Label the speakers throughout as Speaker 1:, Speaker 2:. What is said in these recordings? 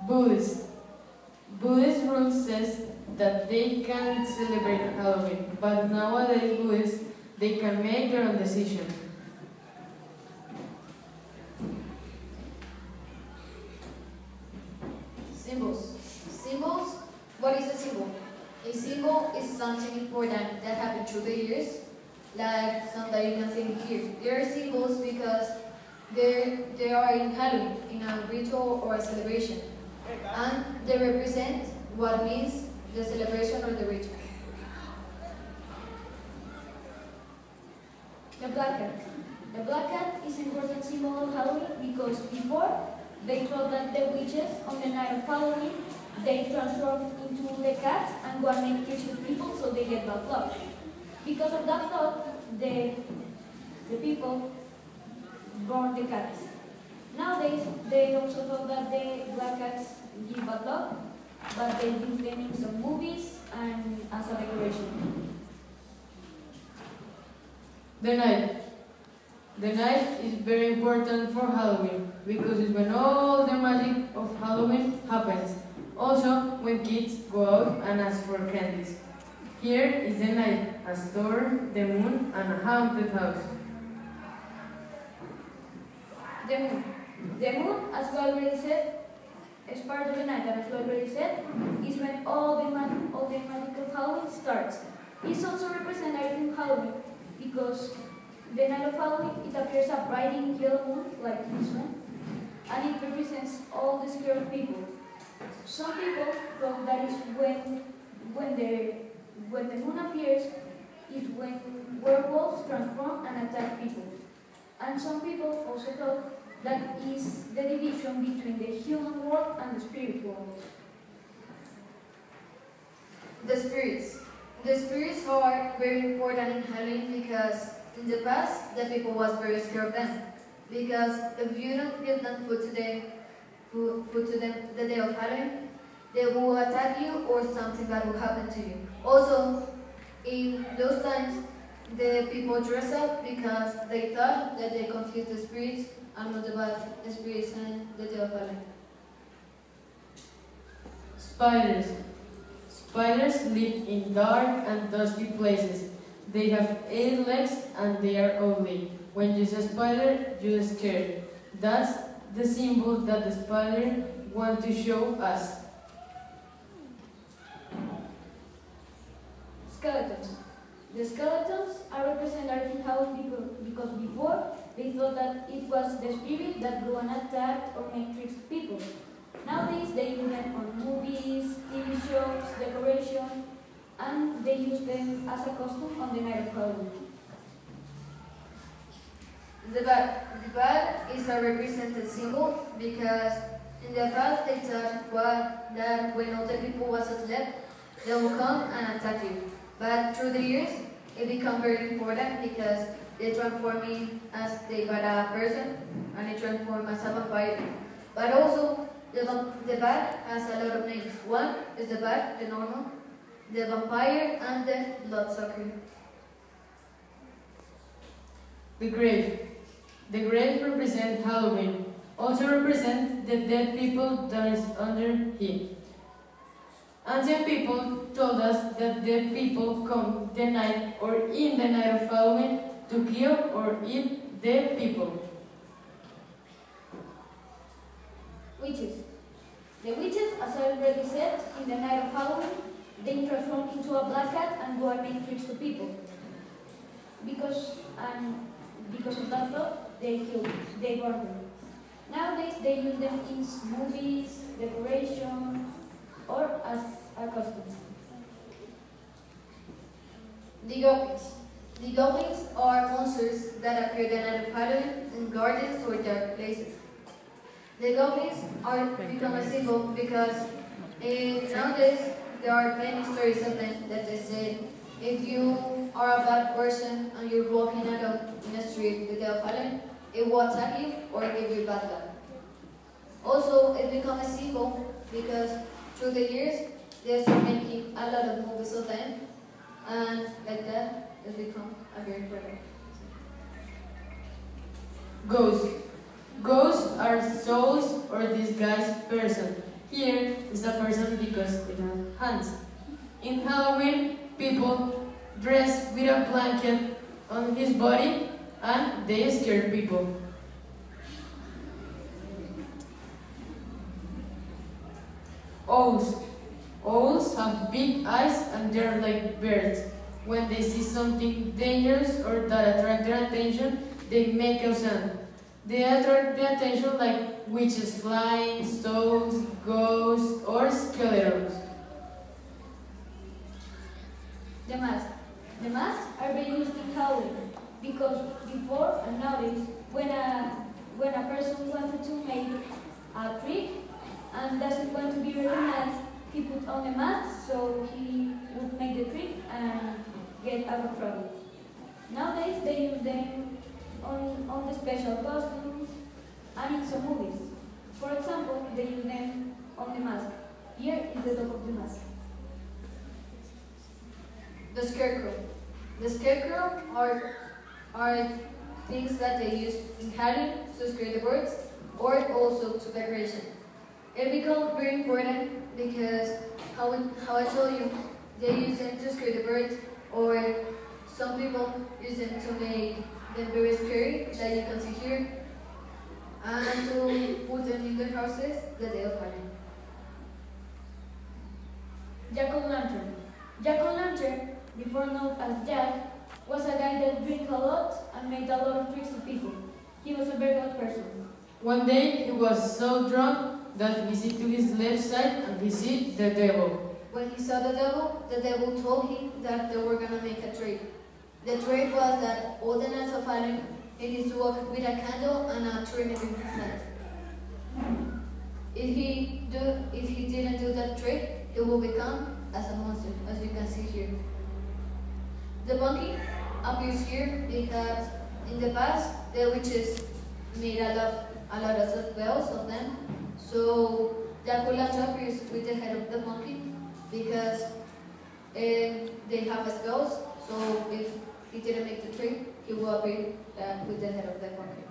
Speaker 1: Buddhist. Buddhist rule says that they can celebrate Halloween, but nowadays Buddhists, they can make their own decision.
Speaker 2: Symbols. Symbols? What is a symbol? A symbol is something important that happened through the years, like some that you can see here. They are symbols because they are in Halloween, in a ritual or a celebration. And they represent what means the celebration or the ritual.
Speaker 3: The black cat. The black cat is an important symbol of Halloween because before they thought that the witches on the night of Halloween they transformed into the cat and go and make tricks with people so they get bad luck. Because of that thought, the people born the cats. Nowadays, they also thought that the black cats give bad luck, but they use them in some movies and as a decoration.
Speaker 1: The night. The night is very important for Halloween because it's when all the magic of Halloween happens. Also, when kids go out and ask for candies. Here is the night, a store, the moon, and a haunted house.
Speaker 3: The moon. The moon, as we already said, is part of the night, and as we already said, is when all the magic of Halloween starts. It also represents everything Halloween because the night of Halloween it appears a bright yellow moon like this one, and it represents all the scared people. Some people thought that is when the moon appears is when werewolves transform and attack people. And some people also thought that is the division between the human world and the spirit world.
Speaker 2: The spirits. The spirits are very important in Halloween because in the past the people was very scared of them. Because if you don't give them food to them the day of Halloween, they will attack you or something bad will happen to you. Also, in those times, the people dress up because they thought that they confused the spirits and not about the spirits and the day of Halloween.
Speaker 1: Spiders. Spiders live in dark and dusty places. They have 8 legs and they are ugly. When you see a spider, you're scared. That's the symbol that the spider wants to show us.
Speaker 3: Skeletons. The skeletons are represented in Halloween because before they thought that it was the spirit that go and attack or make tricks to people. Nowadays they use them on movies, TV shows, decoration, and they use them as a costume on the night of Halloween.
Speaker 2: The bat. The bat is a represented symbol because in the past they thought that when all the people was asleep, they will come and attack you. But through the years, it became very important because they transform as they got a person and they transform as a vampire. But also, the bat has a lot of names. One is the bat, the normal, the vampire, and the bloodsucker.
Speaker 1: The grave. The grave represents Halloween. Also represents the dead people that is under here. Ancient people told us that dead people come the night or in the night of Halloween to kill or eat dead people.
Speaker 3: Witches. The witches, as I already said, in the night of Halloween, they transform into a black cat and go and make tricks to people. Because of that thought, they burn them. Nowadays, they use them in movies, decoration, or as a costume.
Speaker 2: The goblins. The goblins are monsters that appear the night of Halloween in gardens or dark places. The goblins are become a symbol because nowadays there are many stories of them that they say, if you are a bad person and you're walking alone in the street with the fallen, it will attack you or give you bad luck. Also, it became a symbol because through the years, they started making a lot of movies of them, and like that, it become a very important.
Speaker 1: Ghosts. Ghosts are souls or disguised person. Here is a person because it has hands. In Halloween, people dress with a blanket on his body and they scare people. Owls. Owls have big eyes and they're like birds. When they see something dangerous or that attracts their attention, they make a sound. They attract the attention like witches flying, stones, ghosts, or skeletons.
Speaker 3: The masks. The masks are very used in Halloween because before and nowadays, when a person wanted to make a trick and doesn't want to be recognized, he put on a mask so he would make the trick and get out of trouble. Nowadays, they use them on the special costumes and in some movies. For example, they use them on the mask. Here is the top of the mask.
Speaker 2: The scarecrow. The scarecrow are things that they use in Halloween to scare the birds or also to decoration. It becomes very important because how I told you, they use them to scare the birds or some people use them to make them very scary that you can see here and to put them in their houses the day of Halloween.
Speaker 3: Jack-o'-lantern. Jack-o'-lantern, before known as Jack, was a guy that drank a lot and made a lot of tricks to people. He was a very good person.
Speaker 1: One day he was so drunk that he sit to his left side and he see the devil.
Speaker 2: When he saw the devil told him that they were gonna make a trade. The trade was that all the nights of Halloween he needs to walk with a candle and a trinity in his hand. If he didn't do that trick, it will become as a monster, as you can see here. The monkey appears here because in the past the witches made a lot of spells of them. So Jack-o'-lantern appears with the head of the monkey because they have spells. So if he didn't make the trick, he will appear with the head of the monkey.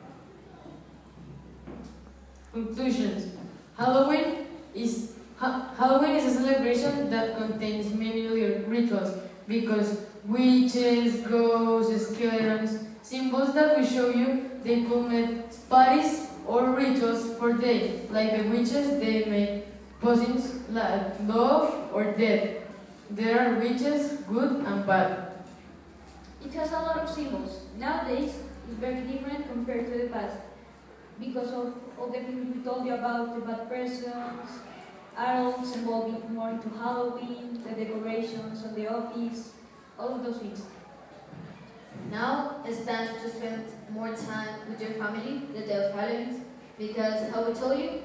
Speaker 1: Conclusions. Halloween is a celebration that contains many rituals because witches, ghosts, skeletons, symbols that we show you, they could make parties or rituals for day. Like the witches, they make potions like love or death. There are witches, good and bad.
Speaker 3: It has a lot of symbols. Nowadays, it's very different compared to the past because of all the things we told you about the bad persons, adults involving more into Halloween, the decorations on the office, all of those things.
Speaker 2: Now it's time to spend more time with your family the day of Halloween because how we told you,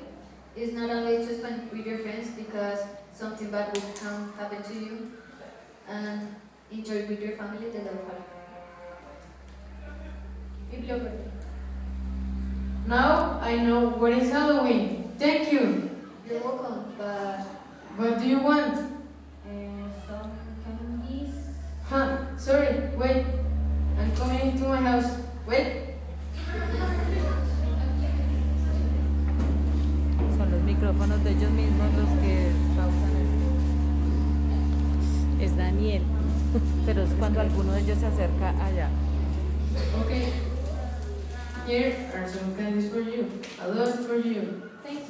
Speaker 2: it's not only to spend with your friends because something bad will can happen to you and enjoy with your family the day of Halloween.
Speaker 3: Bibliography.
Speaker 1: Now I know what is Halloween. Thank you.
Speaker 2: You're welcome, but
Speaker 1: What do you want?
Speaker 3: Some candies.
Speaker 1: Huh, sorry, wait. I'm coming into my house. Wait.
Speaker 4: Son los micrófonos de ellos mismos los que pausan esto. Es Daniel, pero es cuando alguno de ellos se acerca allá.
Speaker 1: Okay. Here are some candies for you. A lot for you.
Speaker 3: Thanks.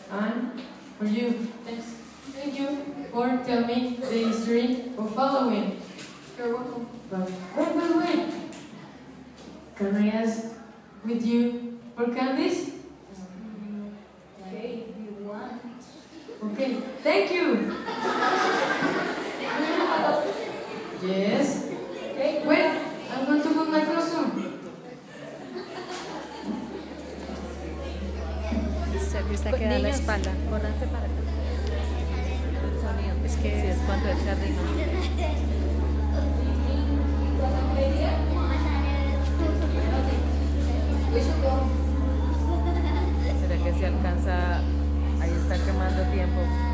Speaker 1: And for you.
Speaker 3: Thanks.
Speaker 1: Thank you for telling me the history of Halloween.
Speaker 2: you're welcome.
Speaker 1: But wait. Can I ask with you for candies?
Speaker 3: Okay, if you want.
Speaker 1: Okay. Thank you. Yes.
Speaker 3: Okay.
Speaker 1: Wait. I'm going to put my costume.
Speaker 4: Sergio está quedando la espalda. Córranse para acá. Sí, es cuando él se arrima. ¿Será que se alcanza? Ahí está quemando tiempo.